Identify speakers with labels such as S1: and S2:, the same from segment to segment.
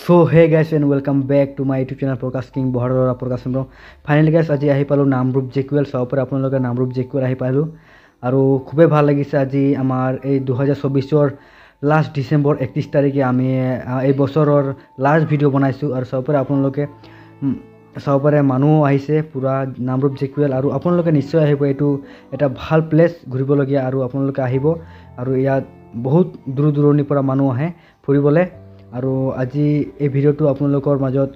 S1: So hey guys and welcome back to my YouTube channel Prakash King Bohara Prakash Chandra. Finally guys আজি আহি পালো নামৰূপ জেকুৱেল চাওপৰে আপোনালোকে নামৰূপ জেকুৱেল আহি পালো আৰু খুবে ভাল লাগিছে আজি আমাৰ এই 2024 ৰ লাষ্ট ডিসেম্বৰ 31 তাৰিখে আমি এই বছৰৰ লাষ্ট ভিডিও বনাইছো আৰু চাওপৰে আপোনালোকে চাওপৰে মানুহ আহিছে পুৰা নামৰূপ জেকুৱেল আৰু আপোনালোকে নিশ্চয় আহিব এটো এটা ভাল প্লেস ঘুৰিবলগীয়া আৰু আপোনালোকে আহিব আৰু ইয়াত বহুত দূৰ দূৰণিৰ পৰা মানুহ আহে ফুৰিবলৈ আৰু আজি এই ভিডিওটো আপোনালোকৰ মাজত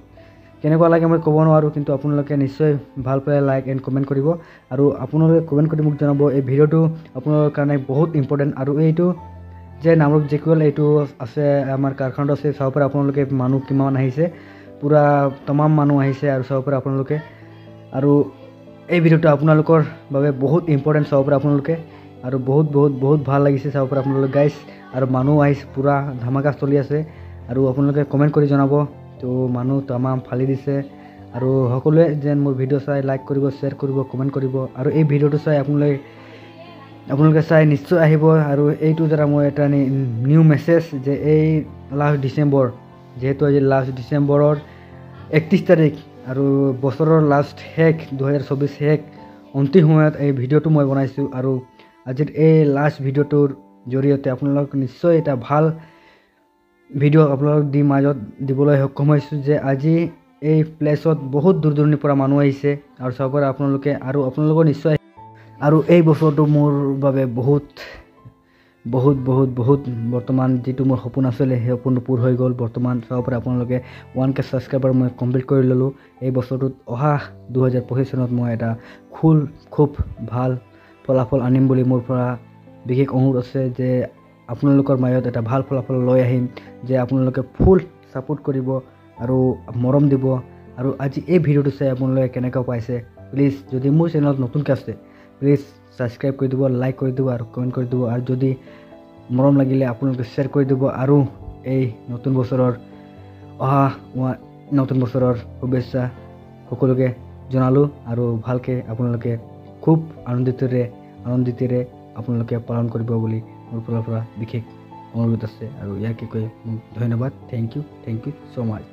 S1: কেনেকুৱা লাগে মই ক'ব নোৱাৰো কিন্তু আপোনালোকে নিশ্চয় ভাল পালে লাইক এণ্ড কমেন্ট কৰিব আৰু আপোনালোকে কমেন্ট কৰি মোক জনাব এই ভিডিওটো আপোনালোকৰ কাৰণে বহুত ইম্পৰ্টেন্ট আৰু এইটো যে নামৰূপ জেকুৱেল এইটো আছে আমাৰ কাৰখানাত আছে চাওপৰে আপোনালোকে মানুহ কিমান আহিছে পুৰা तमाम মানুহ আহিছে আৰু চাওপৰে আপোনালোকে আৰু এই ভিডিওটো আপোনালোকৰ বাবে বহুত ইম্পৰ্টেন্ট চাওপৰে আপোনালোকে আৰু বহুত ভাল লাগিছে চাওপৰে আপোনালোক গাইস আৰু মানুহ আহিছে পুৰা ধামাকা চলি আছে আৰু আপোনালোকে কমেন্ট কৰি জনাব তো মানুহ तमाम ফালি দিছে আৰু সকলোৱে যেন মোৰ ভিডিও চাই লাইক কৰিব শেয়াৰ কৰিব কমেন্ট কৰিব আৰু এই ভিডিওটো চাই আপোনালোকে চাই নিশ্চয় আহিব আৰু এইটো দ্বাৰা মই এটা নিউ মেসেজ যে এই লাষ্ট ডিসেম্বৰ যেহেতু আজি লাষ্ট ডিসেম্বৰৰ 31 তাৰিখ আৰু বছৰৰ লাষ্ট হেক 2024 হেক অন্তিম সময়ত এই ভিডিওটো মই বনাইছো আৰু আজিৰ এই লাষ্ট ভিডিওটোৰ জৰিয়তে আপোনালোক নিশ্চয় এটা ভাল ভিডিও আপলোড দি মাজত দিবলৈ সক্ষম হৈছো যে আজি এই প্লেসত বহুত দূৰ দূৰণিৰ পৰা মানুহ আহিছে আৰু চাওপৰে আপোনালোকে আৰু আপোনালোকৰ নিশ্চয় আৰু এই বছৰটো মোৰ বাবে বহুত বৰ্তমান যেটো মোৰ সপোন আছিল সেই সপোনটো পূৰ হৈ গ'ল বৰ্তমান চাওপৰে আপোনালোকে 1k সাবস্ক্ৰাইবাৰ মই কমপ্লিট কৰি ললো এই বছৰটোত অহা 2025 চনত মই এটা খুব ভাল ফলাফল আনিম বুলি মোৰ পৰা বিশেষ অনুৰোধ আছে যে আপোনালোকৰ মাজত এটা ভাল ফলাফল লৈ আহিম যে আপোনালোকে ফুল সাপোৰ্ট কৰিব আৰু মৰম দিব আৰু আজি এই ভিডিওটো চাই আপোনালোকে কেনেকৈ পাইছে প্লিজ যদি মোৰ চেনেলত নতুনকৈ আছে প্লিজ সাবস্ক্ৰাইব কৰি দিব লাইক কৰি দিব আৰু কমেন্ট কৰি দিব আৰু যদি মৰম লাগিলে আপোনালোকে শেয়াৰ কৰি দিব আৰু এই নতুন বছৰৰ শুভেচ্ছা সকলোকে জনালো আৰু ভালকে আপোনালোকে খুব আনন্দিতৰে আপোনালোকে পালন কৰিব বুলি মোৰ পৰা বিশেষ অনুৰোধ আছে আৰু ইয়াকে কৈ ধন্যবাদ থ্যাংক ইউ সো মাচ